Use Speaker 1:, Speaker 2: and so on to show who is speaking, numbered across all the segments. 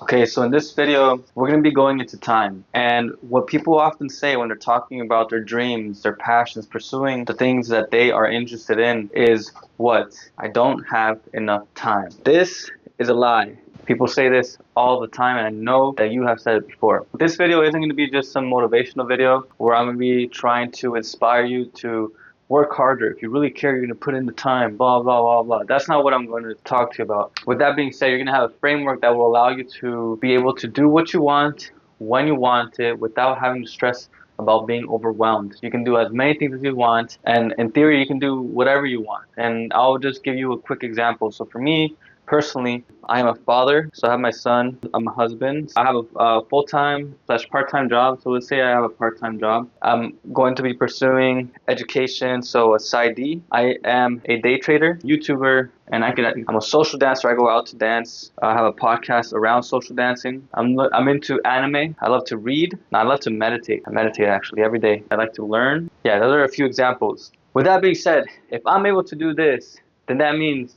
Speaker 1: Okay, so in this video, we're going to be going into time. And what people often say when they're talking about their dreams, their passions, pursuing the things that they are interested in is what? I don't have enough time. This is a lie. People say this all the time, and I know that you have said it before. This video isn't going to be just some motivational video where I'm going to be trying to inspire you to work harder. If you really care, you're going to put in the time, blah, blah, blah, blah. That's not what I'm going to talk to you about. With that being said, you're going to have a framework that will allow you to be able to do what you want, when you want it, without having to stress about being overwhelmed. You can do as many things as you want, and in theory, you can do whatever you want. And I'll just give you a quick example. So for me, personally, I am a father, so I have my son. I'm a husband. I have a full-time slash part-time job. So let's say I have a part-time job. I'm going to be pursuing education, so a side D. I am a day trader, YouTuber, and I'm a social dancer. I go out to dance. I have a podcast around social dancing. I'm into anime. I love to read, and I love to meditate. I meditate actually every day. I like to learn. Yeah, those are a few examples. With that being said, if I'm able to do this, then that means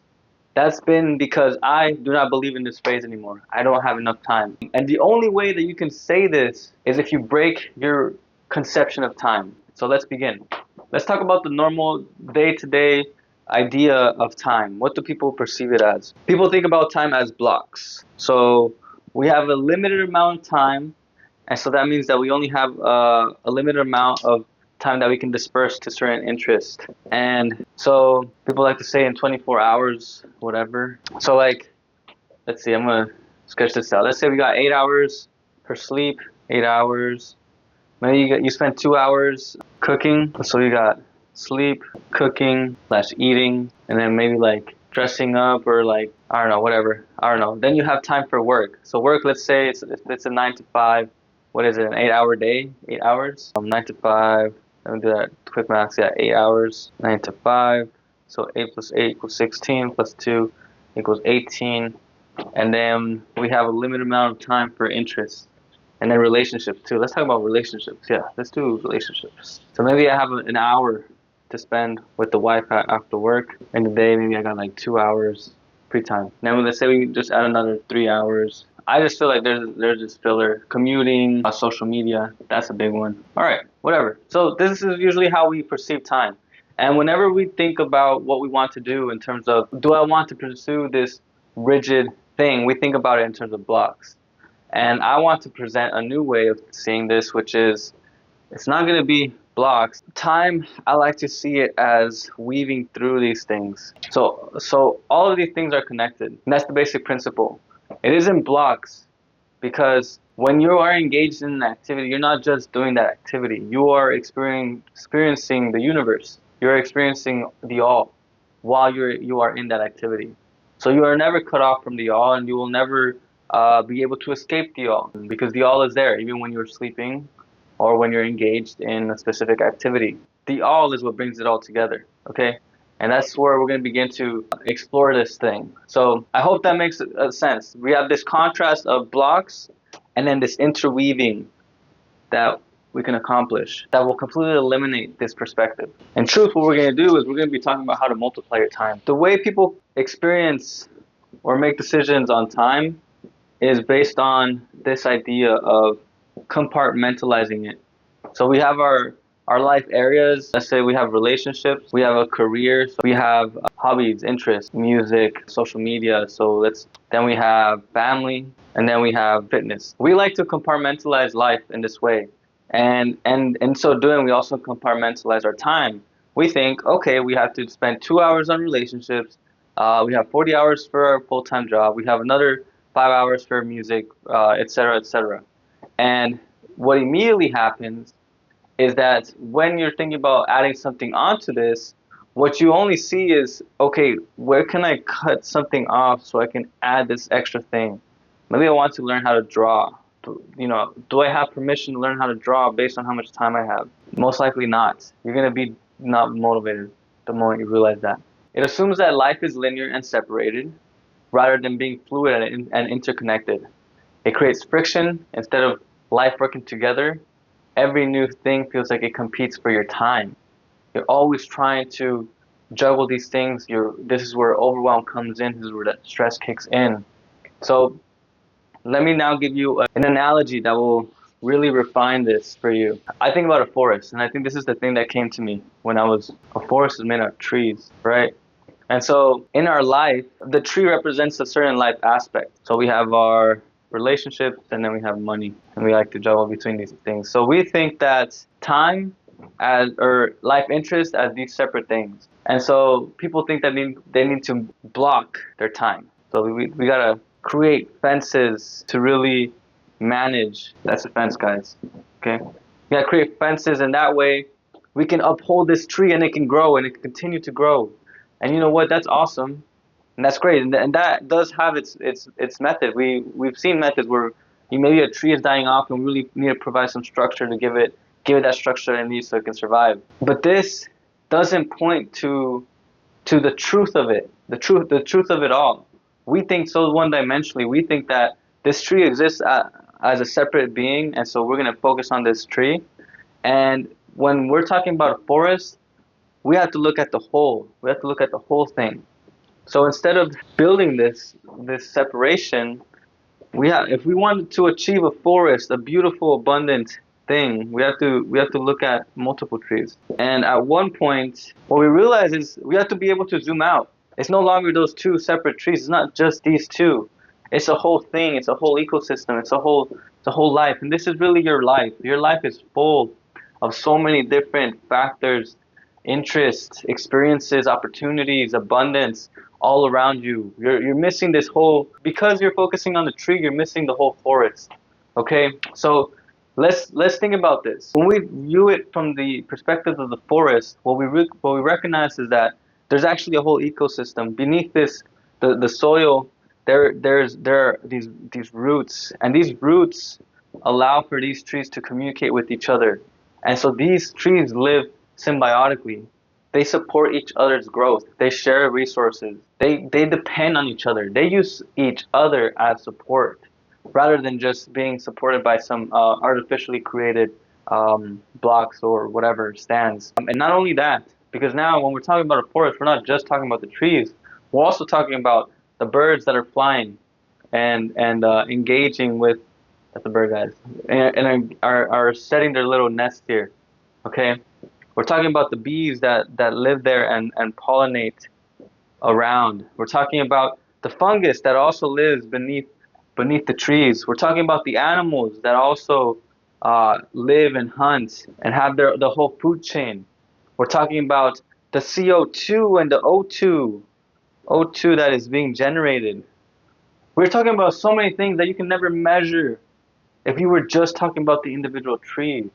Speaker 1: that's been because I do not believe in this phrase anymore. I don't have enough time. And the only way that you can say this is if you break your conception of time. So let's begin. Let's talk about the normal day-to-day idea of time. What do people perceive it as? People think about time as blocks. So we have a limited amount of time, and so that means that we only have a limited amount of time that we can disperse to certain interests. And so people like to say in 24 hours, whatever. So like, let's see, I'm gonna sketch this out. Let's say we got 8 hours for sleep, 8 hours. Maybe you spend 2 hours cooking. So you got sleep, cooking, slash eating, and then maybe like dressing up or like, I don't know, whatever. I don't know. Then you have time for work. So work, let's say it's a 9 to 5. What is it, an 8-hour day? 8 hours? 9 to 5. Let me do that quick math. Yeah, 8 hours, 9 to 5. So 8 plus 8 equals 16, plus 2 equals 18. And then we have a limited amount of time for interests. And then relationships too. Let's talk about relationships. Yeah, let's do relationships. So maybe I have an hour to spend with the wife after work. In the day, maybe I got like 2 hours free time. Now let's say we just add another 3 hours. I just feel like there's this filler. Commuting, social media, that's a big one. All right, whatever. So this is usually how we perceive time. And whenever we think about what we want to do in terms of, do I want to pursue this rigid thing, we think about it in terms of blocks. And I want to present a new way of seeing this, which is, it's not going to be blocks. Time, I like to see it as weaving through these things. So all of these things are connected. And that's the basic principle. It isn't blocks, because when you are engaged in an activity, you're not just doing that activity. You are experiencing the universe. You're experiencing the all while you are in that activity. So you are never cut off from the all, and you will never be able to escape the all, because the all is there even when you're sleeping or when you're engaged in a specific activity. The all is what brings it all together, okay? And that's where we're going to begin to explore this thing. So I hope that makes sense. We have this contrast of blocks and then this interweaving that we can accomplish that will completely eliminate this perspective. In truth, what we're going to do is we're going to be talking about how to multiply your time. The way people experience or make decisions on time is based on this idea of compartmentalizing it. So we have our life areas. Let's say we have relationships, we have a career, so we have hobbies, interests, music, social media. Then we have family, and then we have fitness. We like to compartmentalize life in this way. And in so doing, we also compartmentalize our time. We think, okay, we have to spend 2 hours on relationships. We have 40 hours for our full-time job. We have another 5 hours for music, etc., etc. And what immediately happens is that when you're thinking about adding something onto this, what you only see is, okay, where can I cut something off so I can add this extra thing? Maybe I want to learn how to draw. Do I have permission to learn how to draw based on how much time I have? Most likely not. You're going to be not motivated the moment you realize that. It assumes that life is linear and separated, rather than being fluid and interconnected. It creates friction instead of life working together. Every new thing feels like it competes for your time. You're always trying to juggle these things. This is where overwhelm comes in. This is where that stress kicks in. So Let me now give you an analogy that will really refine this for you. I think about a forest, and I think this is the thing that came to me when I was a forest is made out of trees, right? And so in our life, the tree represents a certain life aspect. So we have our relationships and then we have money. And we like to juggle between these things. So we think that time as or life interest as these separate things. And so people think that they need to block their time. So we gotta create fences to really manage. That's a fence, guys. Okay? We gotta create fences, and that way we can uphold this tree and it can grow and it can continue to grow. And you know what? That's awesome, and that's great, and that does have its method. We've seen methods where you maybe a tree is dying off, and we really need to provide some structure to give it that structure it needs so it can survive. But this doesn't point to the truth of it, the truth of it all. We think so one-dimensionally. We think that this tree exists as a separate being, and so we're gonna focus on this tree. And when we're talking about a forest, we have to look at the whole. We have to look at the whole thing. So instead of building this separation, if we want to achieve a forest, a beautiful, abundant thing, we have to look at multiple trees. And at one point, what we realize is we have to be able to zoom out. It's no longer those two separate trees. It's not just these two. It's a whole thing. It's a whole ecosystem. It's a whole life. And this is really your life. Your life is full of so many different factors, interests, experiences, opportunities, abundance all around you. You're missing this whole because you're focusing on the tree, you're missing the whole forest. Okay? So let's think about this. When we view it from the perspective of the forest, what we recognize is that there's actually a whole ecosystem beneath this the soil. There are these roots, and these roots allow for these trees to communicate with each other. And so these trees live symbiotically. They support each other's growth. They share resources. They depend on each other. They use each other as support rather than just being supported by some artificially created blocks or whatever stands. And not only that, because now when we're talking about a forest, we're not just talking about the trees. We're also talking about the birds that are flying and engaging with that's the bird guys and are setting their little nest here. Okay, we're talking about the bees that live there and pollinate around. We're talking about the fungus that also lives beneath the trees. We're talking about the animals that also live and hunt and have the whole food chain. We're talking about the CO2 and the O2 that is being generated. We're talking about so many things that you can never measure if you were just talking about the individual tree.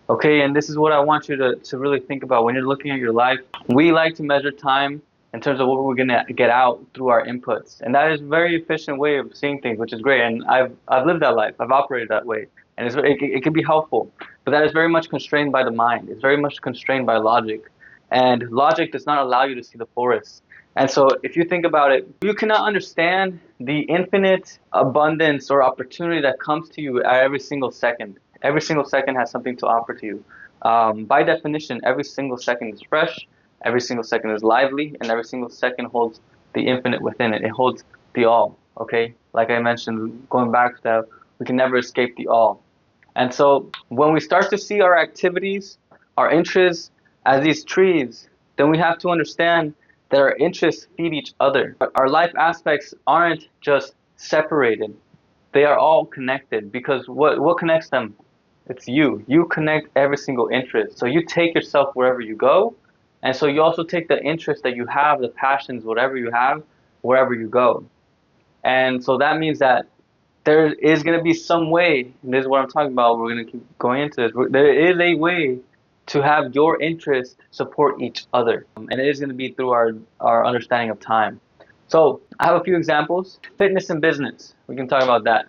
Speaker 1: Okay, and this is what I want you to really think about when you're looking at your life. We like to measure time in terms of what we're gonna get out through our inputs, and that is a very efficient way of seeing things, which is great. And I've lived that life. I've operated that way, and it can be helpful. But that is very much constrained by the mind. It's very much constrained by logic, and logic does not allow you to see the forest. And so, if you think about it, you cannot understand the infinite abundance or opportunity that comes to you at every single second. Every single second has something to offer to you. By definition, every single second is fresh, every single second is lively, and every single second holds the infinite within it. It holds the all. Okay, like I mentioned, going back to that, we can never escape the all. And so, when we start to see our activities, our interests as these trees, then we have to understand that our interests feed each other. Our life aspects aren't just separated. They are all connected because what connects them? It's you. You connect every single interest. So you take yourself wherever you go, and so you also take the interest that you have, the passions, whatever you have, wherever you go. And so that means that there is going to be some way, and this is what I'm talking about, we're going to keep going into this. There is a way to have your interests support each other. And it is going to be through our understanding of time. So I have a few examples. Fitness and business. We can talk about that.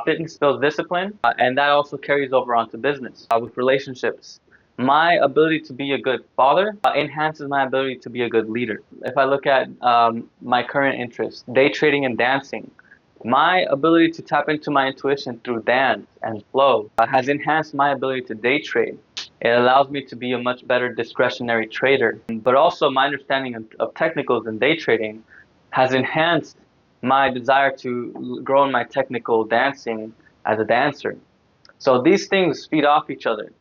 Speaker 1: Fitness builds discipline, and that also carries over onto business with relationships. My ability to be a good father enhances my ability to be a good leader. If I look at my current interests, day trading and dancing, my ability to tap into my intuition through dance and flow has enhanced my ability to day trade. It allows me to be a much better discretionary trader. But also my understanding of technicals and day trading has enhanced my desire to grow in my technical dancing as a dancer. So these things feed off each other,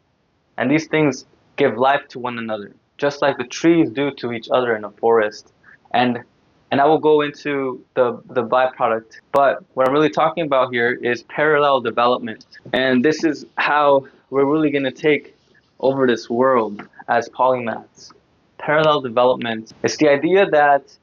Speaker 1: and these things give life to one another, just like the trees do to each other in a forest. And and I will go into the byproduct. But what I'm really talking about here is parallel development. And this is how we're really going to take over this world as polymaths. Parallel development. It's the idea that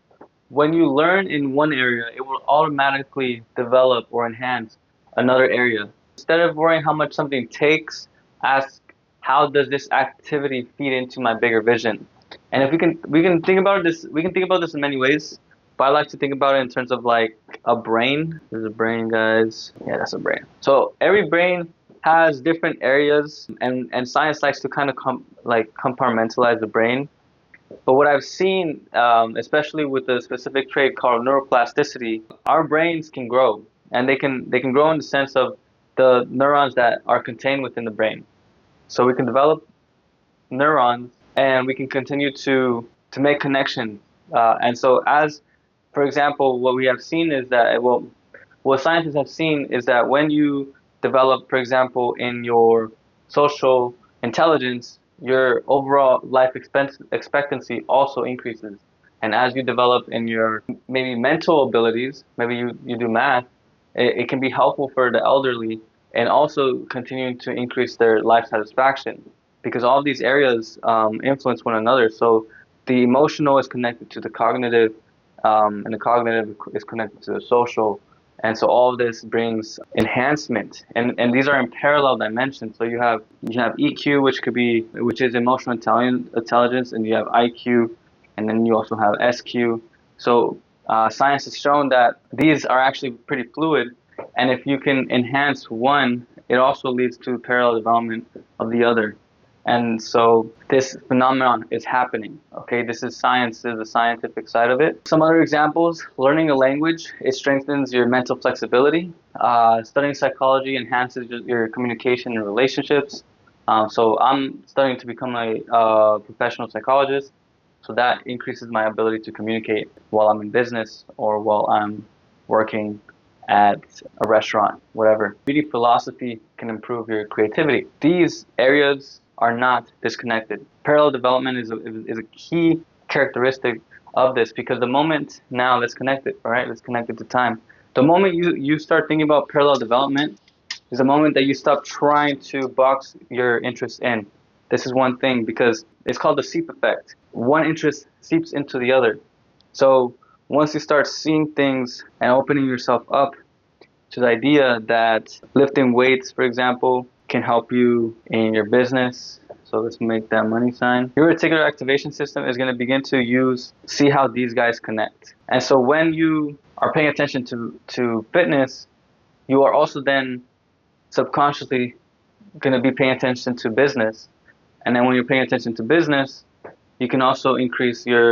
Speaker 1: when you learn in one area, it will automatically develop or enhance another area. Instead of worrying how much something takes, ask how does this activity feed into my bigger vision? And if we can think about this in many ways, but I like to think about it in terms of like a brain. There's a brain, guys. Yeah, that's a brain. So every brain has different areas, and science likes to kind of compartmentalize the brain. But what I've seen, especially with a specific trait called neuroplasticity, our brains can grow, and they can grow in the sense of the neurons that are contained within the brain. So we can develop neurons, and we can continue to make connections. And so, as for example, what we have seen is that what scientists have seen is that when you develop, for example, in your social intelligence, your overall life expectancy also increases. And as you develop in your maybe mental abilities, maybe you do math, it can be helpful for the elderly and also continuing to increase their life satisfaction because all of these areas influence one another. So the emotional is connected to the cognitive, and the cognitive is connected to the social. And so all of this brings enhancement, and these are in parallel dimensions. So you have EQ, which is emotional intelligence, and you have IQ, and then you also have SQ. So science has shown that these are actually pretty fluid, and if you can enhance one, it also leads to parallel development of the other. And so this phenomenon is happening. Okay, this is science, this is the scientific side of it. Some other examples: learning a language, it strengthens your mental flexibility. Studying psychology enhances your communication and relationships. So I'm studying to become a professional psychologist. So that increases my ability to communicate while I'm in business or while I'm working at a restaurant, whatever. Reading philosophy can improve your creativity. These areas are not disconnected. Parallel development is a key characteristic of this because the moment, now let's connect it, all right? Let's connect it to time. The moment you start thinking about parallel development is the moment that you stop trying to box your interests in. This is one thing because it's called the seep effect. One interest seeps into the other. So once you start seeing things and opening yourself up to the idea that lifting weights, for example, can help you in your business. So let's make that money sign. Your reticular activation system is going to begin to see how these guys connect. And so when you are paying attention to fitness, you are also then subconsciously going to be paying attention to business. And then when you're paying attention to business, you can also increase your